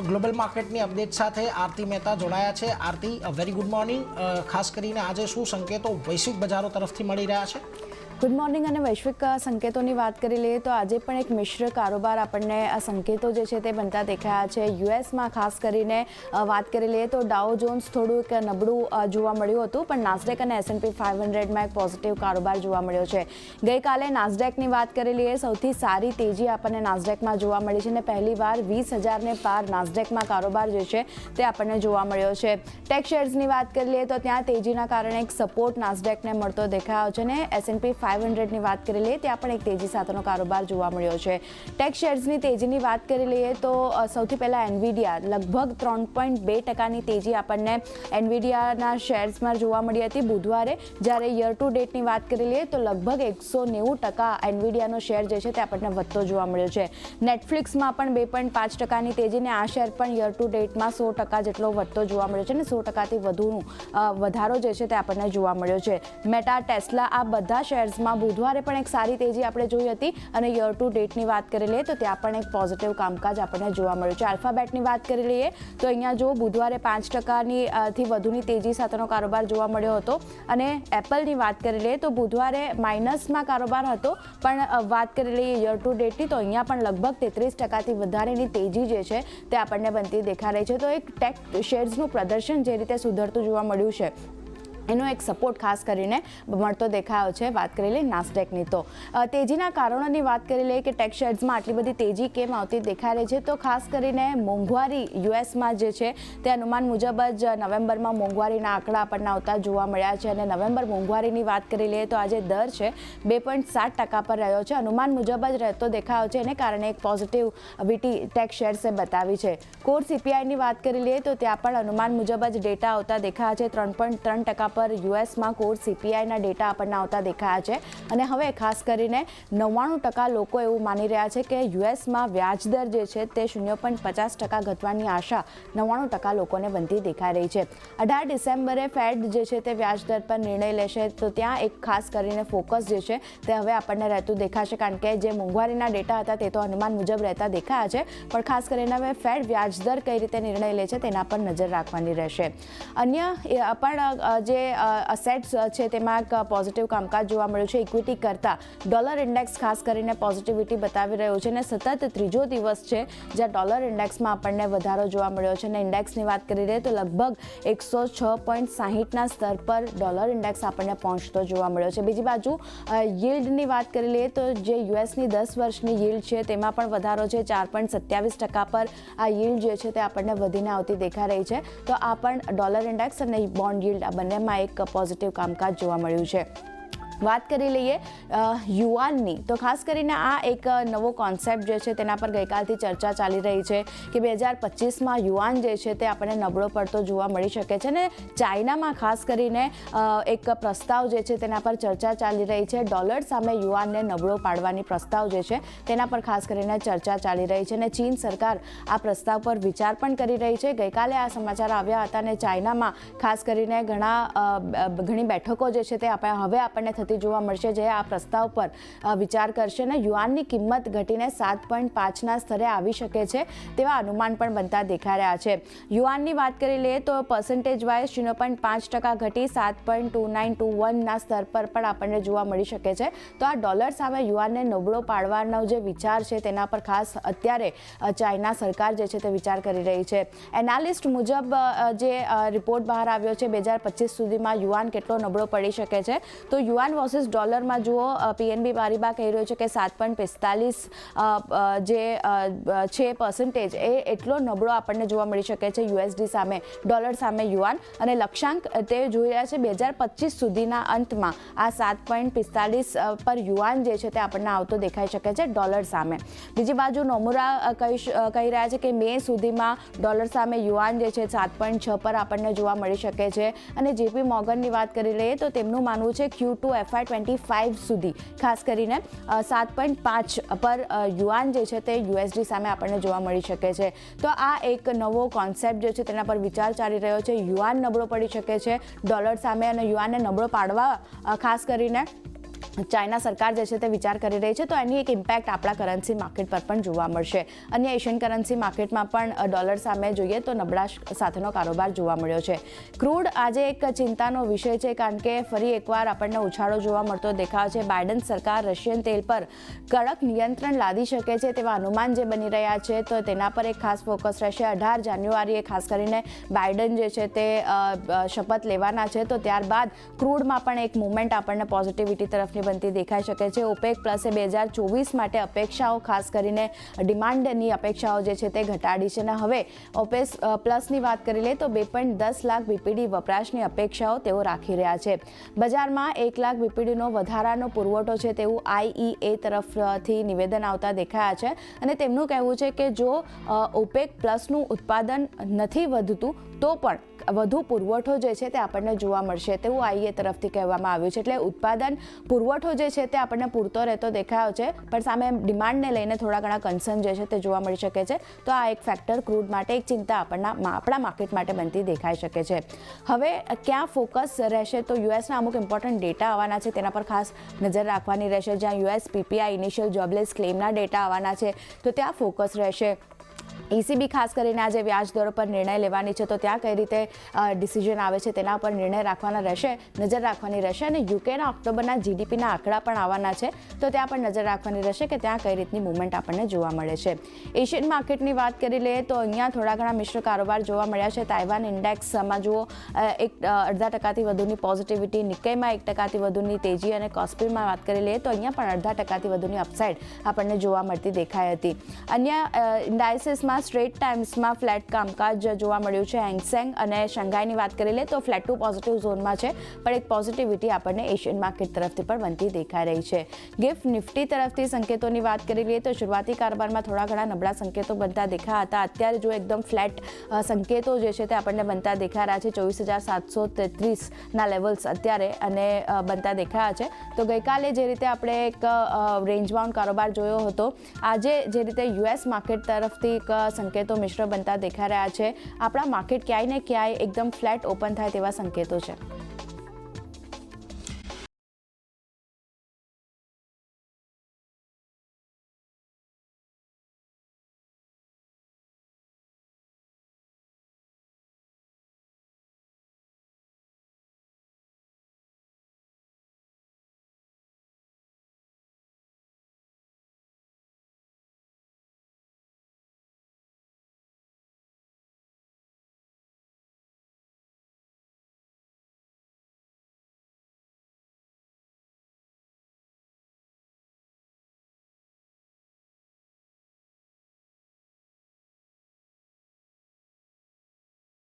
Global માર્કેટની update સાથે આરતી મહેતા જોડાયા છે। આરતી, વેરી ગુડ મોર્નિંગ। ખાસ કરીને આજે શું સંકેતો વૈશ્વિક બજારો તરફથી મળી રહ્યા છે? Good morning. અને વૈશ્વિક સંકેતોની વાત કરી લઈએ તો આજે પણ એક મિશ્ર કારોબાર આપણને આ સંકેતો જે છે તે બનતા દેખાયા છે। યુએસમાં ખાસ કરીને વાત કરી લઈએ તો ડાઉ જોન્સ થોડુંક નબળું જોવા મળ્યું હતું, પણ નાસ્ડેક અને S&P 500માં એક પોઝિટિવ કારોબાર જોવા મળ્યો છે। ગઈકાલે નાસ્ડેકની વાત કરી લઈએ, સૌથી સારી તેજી આપણને નાસ્ડેકમાં જોવા મળી છે અને પહેલીવાર 20,000ને પાર નાસ્ડેકમાં કારોબાર જે છે તે આપણને જોવા મળ્યો છે। ટેક શેર્સની વાત કરી લઈએ તો ત્યાં તેજીના કારણે એક સપોર્ટ નાસ્ડેકને મળતો દેખાયો છે અને S&P 500ની વાત કરી લઈએ ત્યાં પણ એક તેજી સાથેનો કારોબાર જોવા મળ્યો છે। ટેક શેર્સની તેજીની વાત કરી લઈએ તો સૌથી પહેલાં એનવીડિયા લગભગ 3.2%ની તેજી આપણને એનવીડિયાના શેર્સમાં જોવા મળી હતી બુધવારે, જ્યારે યર ટુ ડેટની વાત કરી લઈએ તો લગભગ 190% એનવીડિયાનો શેર જે છે તે આપણને વધતો જોવા મળ્યો છે। નેટફ્લિક્સમાં પણ 2.5%ની તેજીને આ શેર પણ યર ટુ ડેટમાં 100% જેટલો વધતો જોવા મળ્યો છે અને 100%થી વધુનો વધારો જે છે તે આપણને જોવા મળ્યો છે। મેટા, ટેસ્લા આ બધા શેર્સ બુધવારે પણ એક સારી તેજી આપણે જોઈ હતી અને યર ટુ ડેટની વાત કરી લઈએ તો ત્યાં પણ એક પોઝિટિવ કામકાજ આપણને જોવા મળ્યું છે। આલ્ફાબેટની વાત કરી લઈએ તો અહીંયા જો બુધવારે 5%થી વધુની તેજી સાથેનો કારોબાર જોવા મળ્યો હતો અને એપલની વાત કરી લઈએ તો બુધવારે માઇનસમાં કારોબાર હતો, પણ વાત કરી લઈએ યર ટુ ડેટની તો અહીંયા પણ લગભગ 33%થી વધારેની તેજી જે છે તે આપણને બનતી દેખાઈ રહી છે। તો એક ટેક શેર્સનું પ્રદર્શન જે રીતે સુધરતું જોવા મળ્યું છે એનો એક સપોર્ટ ખાસ કરીને મળતો દેખાયો છે। વાત કરી લઈએ નાસ્ડેકની તો તેજીના કારણોની વાત કરી લઈએ કે ટેક શેર્સમાં આટલી બધી તેજી કેમ આવતી દેખાઈ રહી છે, તો ખાસ કરીને મોંઘવારી યુએસમાં જે છે તે અનુમાન મુજબ જ નવેમ્બરમાં મોંઘવારીના આંકડા આપણને આવતા જોવા મળ્યા છે અને નવેમ્બર મોંઘવારીની વાત કરી લઈએ તો આજે દર છે 2.7% પર રહ્યો છે, અનુમાન મુજબ જ રહેતો દેખાયો છે, એને કારણે એક પોઝિટિવિટી ટેક શેર્સે બતાવી છે। કોર CPIની વાત કરી લઈએ તો ત્યાં પણ અનુમાન મુજબ જ ડેટા આવતા દેખાયા છે, 3.3% પર યુએસમાં કોર CPIના ડેટા આપણને આવતા દેખાયા છે અને હવે ખાસ કરીને 99% લોકો એવું માની રહ્યા છે કે યુએસમાં વ્યાજદર જે છે તે 0.50% ઘટવાની આશા 99% લોકોને બનતી દેખાઈ રહી છે। 18 ડિસેમ્બરે ફેડ જે છે તે વ્યાજદર પર નિર્ણય લેશે, તો ત્યાં એક ખાસ કરીને ફોકસ જે છે તે હવે આપણને રહેતું દેખાશે, કારણ કે જે મોંઘવારીના ડેટા હતા તે તો અનુમાન મુજબ રહેતા દેખાયા છે, પણ ખાસ કરીને હવે ફેડ વ્યાજદર કઈ રીતે નિર્ણય લે છે તેના પર નજર રાખવાની રહેશે। અન્ય પણ જે અસેટ્સ છે તેમાં એક પોઝિટિવ કામકાજ જોવા મળ્યું છે। ઇક્વિટી કરતાં ડોલર ઇન્ડેક્સ ખાસ કરીને પોઝિટિવિટી બતાવી રહ્યું છે અને સતત ત્રીજો દિવસ છે જ્યાં ડોલર ઇન્ડેક્સમાં આપણને વધારો જોવા મળ્યો છે અને ઇન્ડેક્સની વાત કરી લઈએ તો લગભગ 106.60ના સ્તર પર ડોલર ઇન્ડેક્સ આપણને પહોંચતો જોવા મળ્યો છે। બીજી બાજુ યીલ્ડની વાત કરી લઈએ તો જે યુએસની 10 વર્ષની યીલ્ડ છે તેમાં પણ વધારો છે, 4.27% પર આ યીલ્ડ જે છે તે આપણને વધીને આવતી દેખાઈ રહી છે। તો આ પણ ડોલર ઇન્ડેક્સ અને બોન્ડ યીલ્ડ આ બંનેમાં એક પોઝિટિવ કામકાજ જોવા મળ્યું છે। વાત કરી લઈએ યુઆનની તો ખાસ કરીને આ એક નવો કોન્સેપ્ટ જે છે તેના પર ગઈકાલથી ચર્ચા ચાલી રહી છે કે 2025માં યુઆન જે છે તે આપણને નબળો પડતો જોવા મળી શકે છે અને ચાઇનામાં ખાસ કરીને એક પ્રસ્તાવ જે છે તેના પર ચર્ચા ચાલી રહી છે। ડોલર સામે યુઆનને નબળો પાડવાની પ્રસ્તાવ જે છે તેના પર ખાસ કરીને ચર્ચા ચાલી રહી છે અને ચીન સરકાર આ પ્રસ્તાવ પર વિચાર પણ કરી રહી છે। ગઈકાલે આ સમાચાર આવ્યા હતા અને ચાઇનામાં ખાસ કરીને ઘણી બેઠકો જે છે તે હવે આપણને જોવા મળશે જે આ પ્રસ્તાવ પર વિચાર કરશે અને યુઆનની કિંમત ઘટીને 7.5ના સ્તરે આવી શકે છે તેવા અનુમાન પણ બનતા દેખાઈ રહ્યા છે। યુઆનની વાત કરી લઈએ તો પર્સન્ટેજ વાઇઝ 0.5% ઘટી 7.2921ના સ્તર પર પણ આપણને જોવા મળી શકે છે। તો આ ડોલર સામે યુઆનને નબળો પાડવાનો જે વિચાર છે તેના પર ખાસ અત્યારે ચાઇના સરકાર જે છે તે વિચાર કરી રહી છે। એનાલિસ્ટ મુજબ જે રિપોર્ટ બહાર આવ્યો છે 2025 સુધીમાં યુઆન કેટલો નબળો પડી શકે છે, તો યુઆન વર્સિસ ડોલરમાં જુઓ PNB પારિબા કહી રહ્યો છે કે 7.45 જે છે પર્સન્ટેજ એ એટલો નબળો આપણને જોવા મળી શકે છે યુએસડી સામે, ડોલર સામે યુઆન, અને લક્ષ્યાંક તે જોઈ રહ્યા છે 2025 સુધીના અંતમાં આ 7.45 પર યુઆન જે છે તે આપણને આવતો દેખાઈ શકે છે ડોલર સામે। બીજી બાજુ નોમુરા કહી રહ્યા છે કે મે સુધીમાં ડોલર સામે યુઆન જે છે 7.6 પર આપણને જોવા મળી શકે છે અને JP મોર્ગનની વાત કરી લઈએ તો તેમનું માનવું છે Q2 FY25 સુધી ખાસ કરીને 7.5 પર યુઆન જે છે તે યુએસડી સામે આપણને જોવા મળી શકે છે। તો આ એક નવો કોન્સેપ્ટ જે છે તેના પર વિચાર ચાલી રહ્યો છે। યુઆન નબળો પડી શકે છે ડોલર સામે અને યુઆનને નબળો પાડવા ખાસ કરીને ચાઇના સરકાર જે છે તે વિચાર કરી રહી છે તો એની એક ઇમ્પેક્ટ આપણા કરન્સી માર્કેટ પર પણ જોવા મળશે. અન્ય એશિયન કરન્સી માર્કેટમાં પણ ડોલર સામે જોઈએ તો નબળાશ સાથેનો કારોબાર જોવા મળ્યો છે. ક્રૂડ આજે એક ચિંતાનો વિષય છે કારણ કે ફરી એકવાર આપણને ઉછાળો જોવા મળતો દેખાય છે. બાઇડન સરકાર રશિયન તેલ પર કડક નિયંત્રણ લાદી શકે છે તેવા અનુમાન જે બની રહ્યા છે તો તેના પર એક ખાસ ફોકસ રહેશે. 18 જાન્યુઆરીએ ખાસ કરીને બાઇડન જે છે તે શપથ લેવાના છે તો ત્યારબાદ ક્રૂડમાં પણ એક મુવમેન્ટ આપણને પોઝિટિવિટી તરફની બનતી દેખાઈ શકે છે. ઓપેક પ્લસે 2024 માટે અપેક્ષાઓ ખાસ કરીને ડિમાન્ડની અપેક્ષાઓ જે છે તે ઘટાડી છે અને હવે ઓપેક પ્લસની વાત કરી લે તો 2.10 લાખ બીપીડી વપરાશની અપેક્ષાઓ તેઓ રાખી રહ્યા છે. બજારમાં 1 લાખ બીપીડીનો વધારાનો પુરવઠો છે તેવું IEA તરફથી નિવેદન આવતા દેખાયા છે અને તેમનું કહેવું છે કે જો ઓપેક પ્લસનું ઉત્પાદન નથી વધતું તો પણ વધુ પુરવઠો જે છે તે આપણને જોવા મળશે તેવું IEA તરફથી કહેવામાં આવ્યું છે. એટલે ઉત્પાદન પુરવઠો જે છે તે આપણને પૂરતો રહેતો દેખાયો છે પણ સામે ડિમાન્ડને લઈને થોડા ઘણા કન્સર્ન જે છે તે જોવા મળી શકે છે. તો આ એક ફેક્ટર ક્રૂડ માટે એક ચિંતા આપણા માર્કેટ માટે બનતી દેખાઈ શકે છે. હવે ક્યાં ફોકસ રહેશે તો યુએસના અમુક ઇમ્પોર્ટન્ટ ડેટા આવવાના છે તેના પર ખાસ નજર રાખવાની રહેશે. જ્યાં US PPI ઇનિશિયલ જોબલેસ ક્લેમના ડેટા આવવાના છે તો ત્યાં ફોકસ રહેશે. ECB ખાસ કરીને આજે વ્યાજ દરો પર નિર્ણય લેવાની છે તો ત્યાં કઈ રીતે ડિસિઝન આવે છે તેના પર નિર્ણય રાખવાના રહેશે, નજર રાખવાની રહેશે. અને યુકેના ઓક્ટોબરના GDPના આંકડા પણ આવવાના છે તો ત્યાં પણ નજર રાખવાની રહેશે કે ત્યાં કઈ રીતની મૂવમેન્ટ આપણને જોવા મળે છે. એશિયન માર્કેટની વાત કરી લઈએ તો અહીંયા થોડા ઘણા મિશ્ર કારોબાર જોવા મળ્યા છે. તાઇવાન ઇન્ડેક્સમાં જુઓ 0.5% વધુની પોઝિટિવિટી, નિક્કેઈમાં 1% વધુની તેજી અને કોસ્પીમાં વાત કરી લઈએ તો અહીંયા પણ 0.5% વધુની અપસાઇડ આપણને જોવા મળતી દેખાઈ હતી. અન્ય ઇન્ડાઇસીસમાં સ્ટ્રેટ ટાઈમ્સમાં ફ્લેટ કામકાજ જોવા મળ્યું છે. હેંગસેંગ અને શંઘાઈની વાત કરી લે તો ફ્લેટ ટુ પોઝિટિવ ઝોનમાં છે પણ એક પોઝિટિવિટી આપણને એશિયન માર્કેટ તરફથી પણ બનતી દેખાઈ રહી છે. ગિફ્ટ નિફ્ટી તરફથી સંકેતોની વાત કરી લઈએ તો શરૂઆતી કારોબારમાં થોડા ઘણા નબળા સંકેતો બનતા દેખાયા હતા. અત્યારે જો એકદમ ફ્લેટ સંકેતો જે છે તે આપણને બનતા દેખાઈ રહ્યા છે. 24,733ના લેવલ્સ અત્યારે અને બનતા દેખાયા છે. તો ગઈકાલે જે રીતે આપણે એક રેન્જ બાઉન્ડ કારોબાર જોયો હતો, આજે જે રીતે US માર્કેટ તરફથી એક સંકેતો મિશ્ર બનતા દેખાઈ રહ્યા છે. આપણા માર્કેટ ક્યાંય ને ક્યાંય એકદમ ફ્લેટ ઓપન થાય તેવા સંકેતો છે.